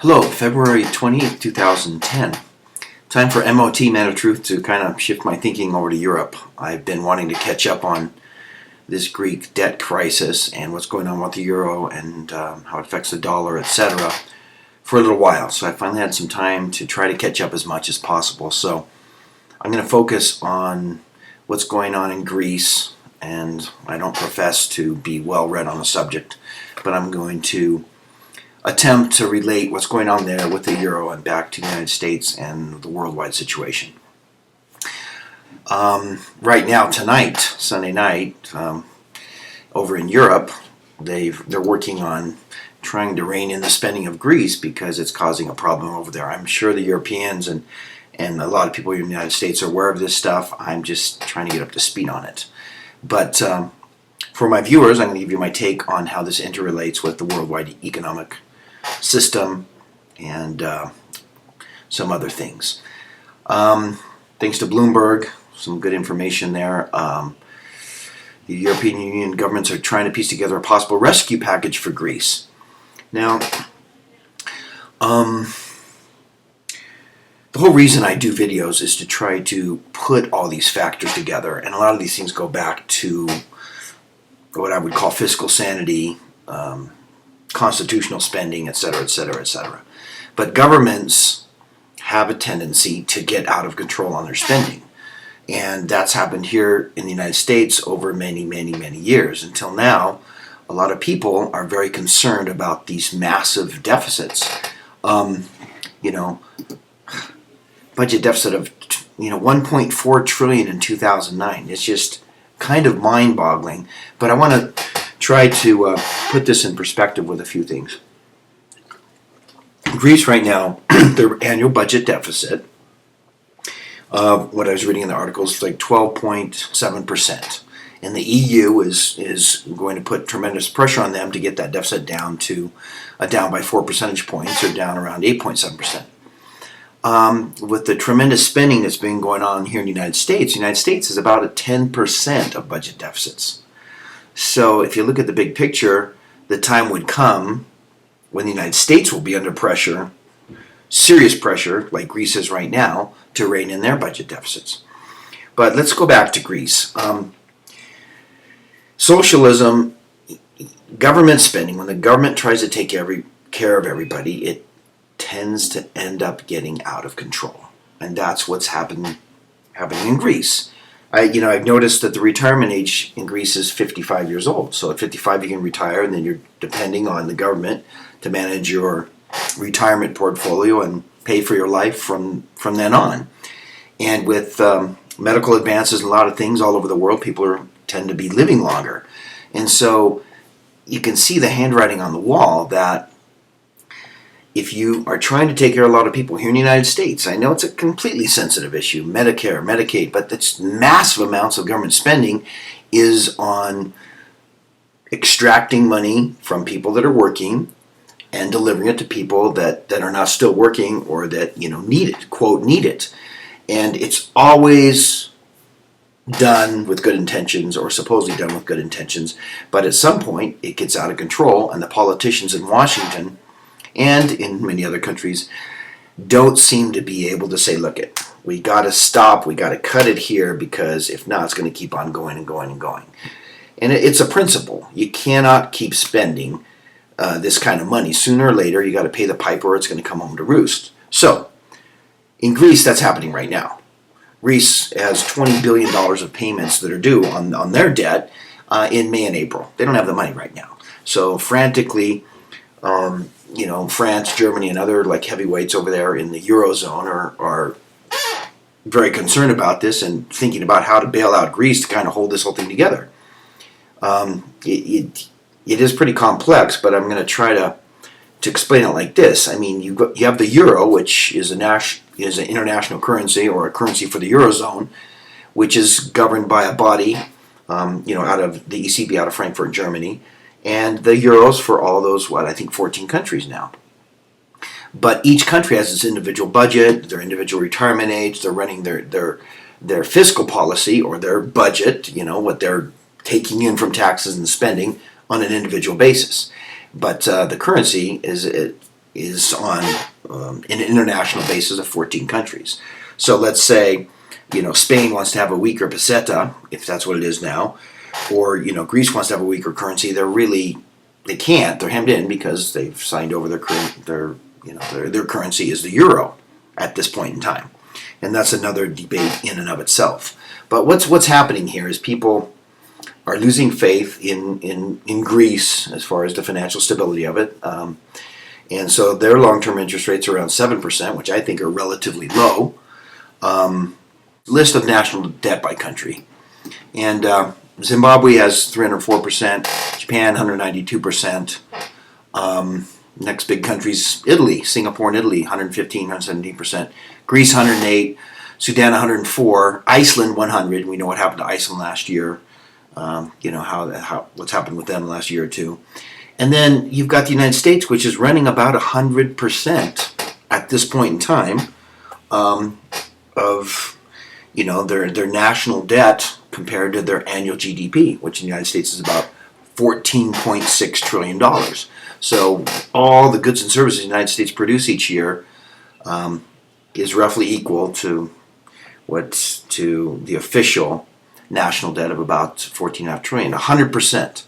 Hello, February 20th, 2010. Time for MOT, Man of Truth, to kind of shift my thinking over to Europe. I've been wanting to catch up on this Greek debt crisis and what's going on with the euro and how it affects the dollar, etc. for a little while. So I finally had some time to try to catch up as much as possible. So I'm going to focus on what's going on in Greece, and I don't profess to be well read on the subject, but I'm going to attempt to relate what's going on there with the euro and back to the United States and the worldwide situation. Right now, tonight, Sunday night, over in Europe, they're working on trying to rein in the spending of Greece because it's causing a problem over there. I'm sure the Europeans and a lot of people in the United States are aware of this stuff. I'm just trying to get up to speed on it. But for my viewers, I'm going to give you my take on how this interrelates with the worldwide economic system and some other things. Thanks to Bloomberg, some good information there. The European Union governments are trying to piece together a possible rescue package for Greece. Now, the whole reason I do videos is to try to put all these factors together, and a lot of these things go back to what I would call fiscal sanity, constitutional spending, etc., etc., etc. But governments have a tendency to get out of control on their spending. And that's happened here in the United States over many, many, many years. Until now, a lot of people are very concerned about these massive deficits. Budget deficit of 1.4 trillion in 2009. It's just kind of mind-boggling. But I want to try to put this in perspective with a few things. Greece right now, their annual budget deficit, what I was reading in the articles, is like 12.7%. And the EU is going to put tremendous pressure on them to get that deficit down by 4 percentage points, or down around 8.7%. With the tremendous spending that's been going on here in the United States is about at 10% of budget deficits. So if you look at the big picture, the time would come when the United States will be under pressure, serious pressure, like Greece is right now, to rein in their budget deficits. But let's go back to Greece. Socialism, government spending, when the government tries to take care of everybody, it tends to end up getting out of control. And that's what's happening in Greece. I've noticed that the retirement age in Greece is 55 years old. So at 55 you can retire, and then you're depending on the government to manage your retirement portfolio and pay for your life from then on. And with medical advances and a lot of things all over the world, people tend to be living longer. And so you can see the handwriting on the wall that if you are trying to take care of a lot of people here in the United States, I know it's a completely sensitive issue, Medicare, Medicaid, but it's massive amounts of government spending is on extracting money from people that are working and delivering it to people that are not still working, or that need it, quote, need it. And it's always done with good intentions, or supposedly done with good intentions, but at some point it gets out of control, and the politicians in Washington and in many other countries don't seem to be able to say, look, we got to stop, we got to cut it here, because if not, it's going to keep on going and going and going. And it's a principle. You cannot keep spending this kind of money. Sooner or later, you got to pay the piper, or it's going to come home to roost. So, in Greece, that's happening right now. Greece has $20 billion of payments that are due on their debt in May and April. They don't have the money right now. So, frantically, France, Germany, and other heavyweights over there in the Eurozone are very concerned about this and thinking about how to bail out Greece to kind of hold this whole thing together. It is pretty complex, but I'm going to try to explain it like this. I mean, you have the euro, which is an international currency, or a currency for the Eurozone, which is governed by a body, out of the ECB out of Frankfurt, Germany. And the euros for all those, 14 countries now. But each country has its individual budget, their individual retirement age, they're running their fiscal policy, or their budget, what they're taking in from taxes and spending on an individual basis. But the currency is is on an international basis of 14 countries. So let's say, Spain wants to have a weaker peseta, if that's what it is now, or Greece wants to have a weaker currency. They can't. They're hemmed in because they've signed over their currency is the euro at this point in time, and that's another debate in and of itself. But what's happening here is people are losing faith in Greece as far as the financial stability of it. And so their long-term interest rates are around 7%, which I think are relatively low. List of national debt by country. And Zimbabwe has 304%, Japan 192%. Next big countries, Italy, Singapore and Italy, 115, 117%. Greece 108, Sudan 104, Iceland 100. We know what happened to Iceland last year. What's happened with them last year or two. And then you've got the United States, which is running about 100% at this point in time of their national debt compared to their annual GDP, which in the United States is about $14.6 trillion. So all the goods and services the United States produce each year is roughly equal to the official national debt of about $14.5 trillion, 100%.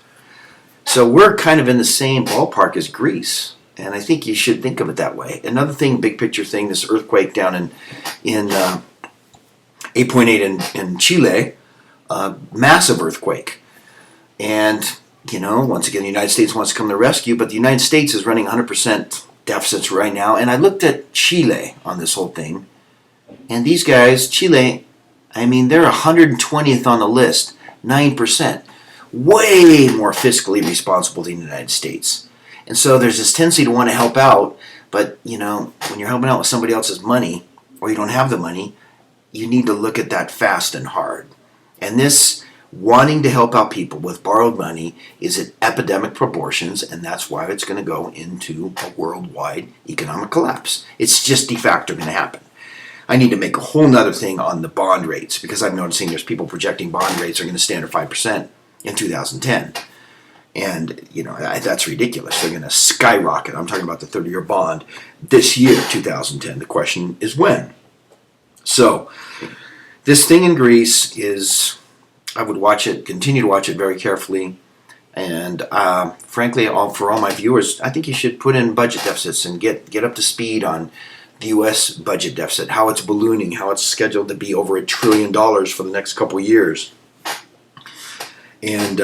So we're kind of in the same ballpark as Greece, and I think you should think of it that way. Another thing, big picture thing, this earthquake down in 8.8 in Chile, massive earthquake. And, once again, the United States wants to come to the rescue, but the United States is running 100% deficits right now. And I looked at Chile on this whole thing, and these guys, Chile, they're 120th on the list, 9%. Way more fiscally responsible than the United States. And so there's this tendency to want to help out, but, when you're helping out with somebody else's money, or you don't have the money, you need to look at that fast and hard. And this wanting to help out people with borrowed money is at epidemic proportions, and that's why it's going to go into a worldwide economic collapse. It's just de facto going to happen. I need to make a whole nother thing on the bond rates, because I'm noticing there's people projecting bond rates are going to stand at 5% in 2010. And, that's ridiculous. They're going to skyrocket. I'm talking about the 30-year bond this year, 2010. The question is when. So, this thing in Greece is, I would continue to watch it very carefully. And frankly, for all my viewers, I think you should put in budget deficits and get up to speed on the U.S. budget deficit, how it's ballooning, how it's scheduled to be over $1 trillion for the next couple of years. And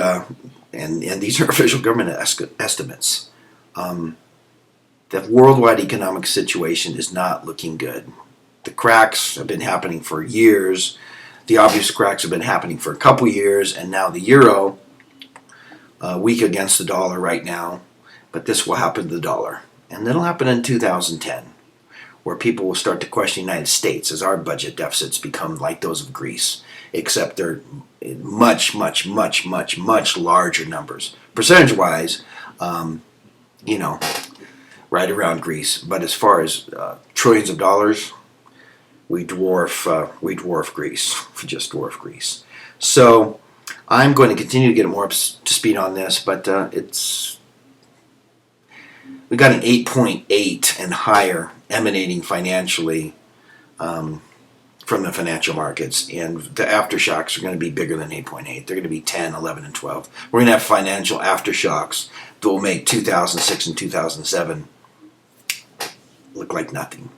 these are official government estimates. The worldwide economic situation is not looking good. The cracks have been happening for years. The obvious cracks have been happening for a couple years, and now the euro, weak against the dollar right now, but this will happen to the dollar. And that'll happen in 2010, where people will start to question the United States as our budget deficits become like those of Greece, except they're much, much, much, much, much larger numbers. Percentage-wise, right around Greece. But as far as trillions of dollars, we dwarf Greece. We just dwarf Greece. So I'm going to continue to get more up to speed on this, but we got an 8.8 and higher emanating financially from the financial markets, and the aftershocks are going to be bigger than 8.8. They're going to be 10, 11, and 12. We're going to have financial aftershocks that will make 2006 and 2007 look like nothing.